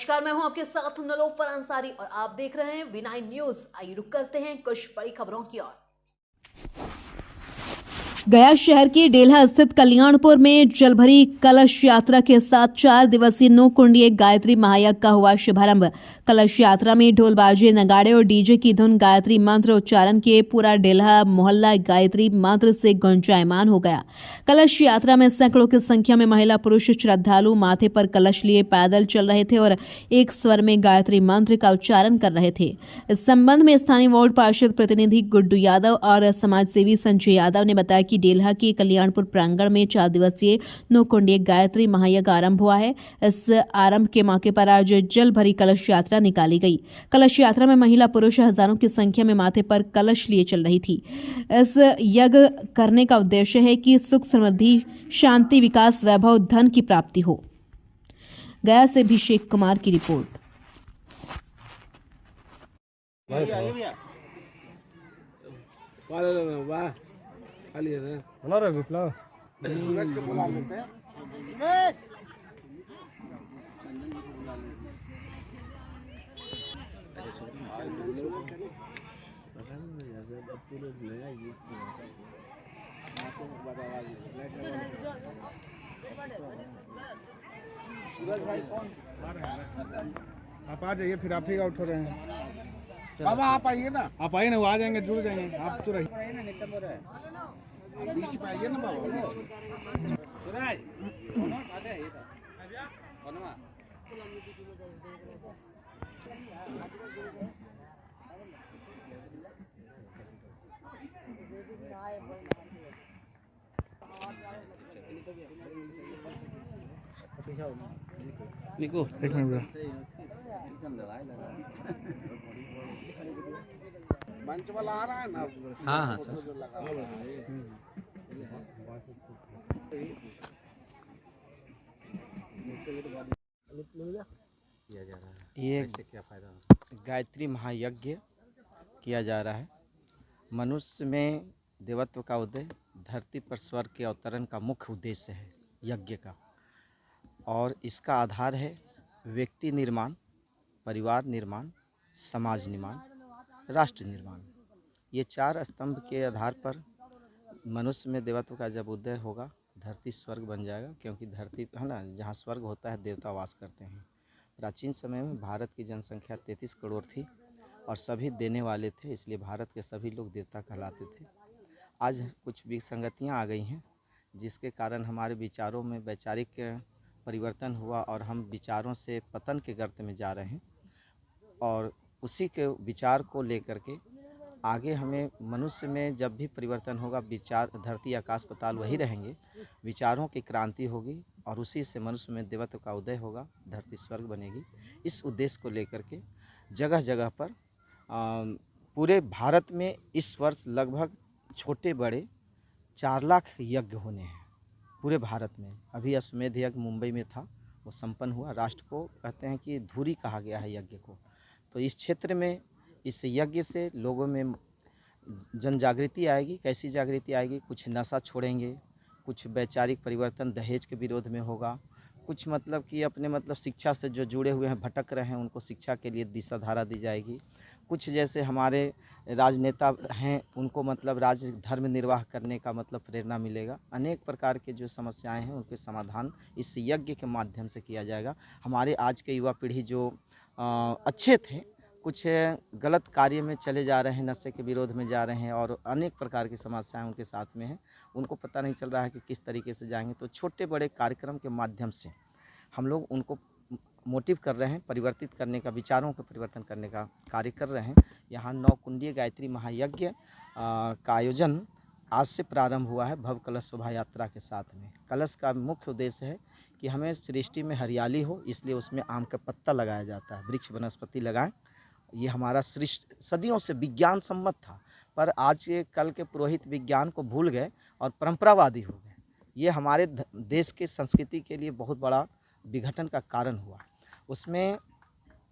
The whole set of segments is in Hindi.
नमस्कार, मैं हूं आपके साथ नलोफर अंसारी और आप देख रहे हैं V9 न्यूज। आइए रुक करते हैं कुछ बड़ी खबरों की ओर। गया शहर के डेल्हा स्थित कल्याणपुर में जलभरी कलश यात्रा के साथ 4 दिवसीय 9 कुंडीय गायत्री महायज्ञ का हुआ शुभारंभ। कलश यात्रा में ढोल बाजे नगाड़े और डीजे की धुन गायत्री मंत्र उच्चारण के पूरा डेल्हा मोहल्ला गायत्री मंत्र से गुंजायमान हो गया। कलश यात्रा में सैकड़ों की संख्या में महिला पुरुष श्रद्धालु माथे पर कलश लिए पैदल चल रहे थे और एक स्वर में गायत्री मंत्र का उच्चारण कर रहे थे। इस संबंध में स्थानीय वार्ड पार्षद प्रतिनिधि गुड्डू यादव और समाजसेवी संजय यादव ने बताया कि डेल्हा के कल्याणपुर प्रांगण में 4 दिवसीय 9 कुंडीय गायत्री महायज्ञ आरंभ हुआ है। इस आरंभ के मौके पर आज जल भरी कलश यात्रा निकाली गई। कलश यात्रा में महिला पुरुष हजारों की संख्या में माथे पर कलश लिए चल रही थी। इस यज्ञ करने का उद्देश्य है कि सुख समृद्धि शांति विकास वैभव धन की प्राप्ति हो। गया से अभिषेक कुमार की रिपोर्ट। बना रहे विप्लव सूरज को बुला लेते हैं। सूरज भाई कौन? आप आ जाइए, फिर आप ही आउट हो रहे हैं। बाबा आप आइए ना, आप आइए ना, वो आ जाएंगे, जुड़ जाएंगे। आप तो रहिए बीच में आइए ना बाबा। निको एक मिनट मंच वाला आ रहा है ना। हाँ हाँ सर। ये गायत्री महायज्ञ किया जा रहा है। मनुष्य में देवत्व का उदय, धरती पर स्वर्ग के अवतरण का मुख्य उद्देश्य है यज्ञ का। और इसका आधार है व्यक्ति निर्माण, परिवार निर्माण, समाज निर्माण, राष्ट्र निर्माण। ये 4 स्तंभ के आधार पर मनुष्य में देवत्व का जब उदय होगा, धरती स्वर्ग बन जाएगा। क्योंकि धरती है ना, जहाँ स्वर्ग होता है देवता वास करते हैं। प्राचीन समय में भारत की जनसंख्या 33 करोड़ थी और सभी देने वाले थे, इसलिए भारत के सभी लोग देवता कहलाते थे। आज कुछ विसंगतियाँ आ गई हैं, जिसके कारण हमारे विचारों में वैचारिक परिवर्तन हुआ और हम विचारों से पतन के गर्त में जा रहे हैं। और उसी के विचार को लेकर के आगे हमें मनुष्य में जब भी परिवर्तन होगा, विचार धरती आकाश पाताल वही रहेंगे, विचारों की क्रांति होगी और उसी से मनुष्य में देवत्व का उदय होगा, धरती स्वर्ग बनेगी। इस उद्देश्य को लेकर के जगह जगह पर पूरे भारत में इस वर्ष लगभग छोटे बड़े 4 लाख यज्ञ होने हैं पूरे भारत में। अभी अश्वमेध यज्ञ मुंबई में था, वो संपन्न हुआ। राष्ट्र को कहते हैं कि धुरी कहा गया है यज्ञ को। तो इस क्षेत्र में इस यज्ञ से लोगों में जन जागृति आएगी। कैसी जागृति आएगी? कुछ नशा छोड़ेंगे, कुछ वैचारिक परिवर्तन दहेज के विरोध में होगा, कुछ मतलब कि अपने मतलब शिक्षा से जो जुड़े हुए हैं, भटक रहे हैं, उनको शिक्षा के लिए दिशा धारा दी जाएगी। कुछ जैसे हमारे राजनेता हैं, उनको मतलब राज धर्म निर्वाह करने का मतलब प्रेरणा मिलेगा। अनेक प्रकार के जो समस्याएं हैं उनके समाधान इस यज्ञ के माध्यम से किया जाएगा। हमारे आज के युवा पीढ़ी जो अच्छे थे, कुछ गलत कार्य में चले जा रहे हैं, नशे के विरोध में जा रहे हैं और अनेक प्रकार की समस्याएं उनके साथ में हैं। उनको पता नहीं चल रहा है कि किस तरीके से जाएंगे। तो छोटे बड़े कार्यक्रम के माध्यम से हम लोग उनको मोटिव कर रहे हैं, परिवर्तित करने का, विचारों को परिवर्तन करने का कार्य कर रहे हैं। यहाँ 9 कुंडीय गायत्री महायज्ञ का आयोजन आज से प्रारंभ हुआ है भव्य कलश शोभा यात्रा के साथ में। कलश का मुख्य उद्देश्य है कि हमें सृष्टि में हरियाली हो, इसलिए उसमें आम का पत्ता लगाया जाता है। वृक्ष वनस्पति लगाएं। ये हमारा सदियों से विज्ञान सम्मत था, पर आज के कल के पुरोहित विज्ञान को भूल गए और परंपरावादी हो गए। ये हमारे देश के संस्कृति के लिए बहुत बड़ा विघटन का कारण हुआ। उसमें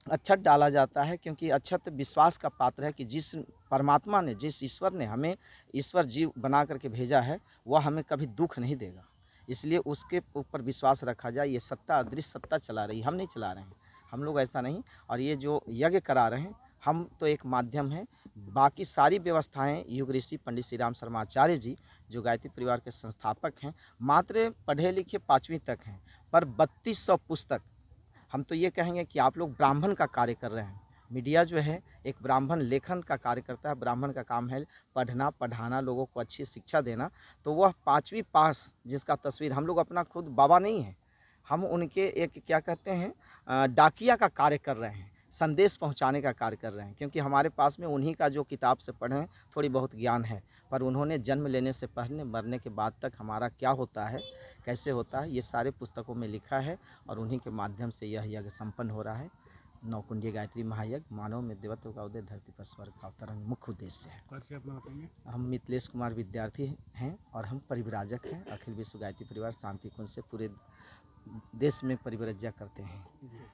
अक्षत डाला जाता है, क्योंकि अक्षत विश्वास का पात्र है कि जिस परमात्मा ने, जिस ईश्वर ने हमें ईश्वर जीव बना करके भेजा है, वह हमें कभी दुख नहीं देगा। इसलिए उसके ऊपर विश्वास रखा जाए। ये सत्ता अदृश्य सत्ता चला रही, हम नहीं चला रहे हैं। हम लोग ऐसा नहीं। और ये जो यज्ञ करा रहे हैं, हम तो एक माध्यम हैं, बाकी सारी व्यवस्थाएं युग ऋषि पंडित श्री राम शर्मा आचार्य जी जो गायत्री परिवार के संस्थापक हैं, मात्र पढ़े लिखे 5वीं तक हैं, पर 3200 पुस्तक। हम तो ये कहेंगे कि आप लोग ब्राह्मण का कार्य कर रहे हैं। मीडिया जो है एक ब्राह्मण लेखन का कार्य करता है। ब्राह्मण का काम है पढ़ना, पढ़ाना, लोगों को अच्छी शिक्षा देना। तो वह 5वीं पास जिसका तस्वीर, हम लोग अपना खुद बाबा नहीं है, हम उनके एक क्या कहते हैं डाकिया का कार्य कर रहे हैं, संदेश पहुंचाने का कार्य कर रहे हैं। क्योंकि हमारे पास में उन्हीं का जो किताब से पढ़े हैं थोड़ी बहुत ज्ञान है, पर उन्होंने जन्म लेने से पहले मरने के बाद तक हमारा क्या होता है, कैसे होता है, ये सारे पुस्तकों में लिखा है। और उन्हीं के माध्यम से यह यज्ञ संपन्न हो रहा है। 9 कुंडीय गायत्री महायज्ञ मानव में देवत्व का उदय, धरती पर स्वर्ग का अवतरण मुख्य उद्देश्य है। परिचय अपना बताएंगे। हम मिथिलेश कुमार विद्यार्थी हैं और हम परिव्राजक हैं। अखिल विश्व गायत्री परिवार शांति कुंज से पूरे देश में परिव्रज्या करते हैं।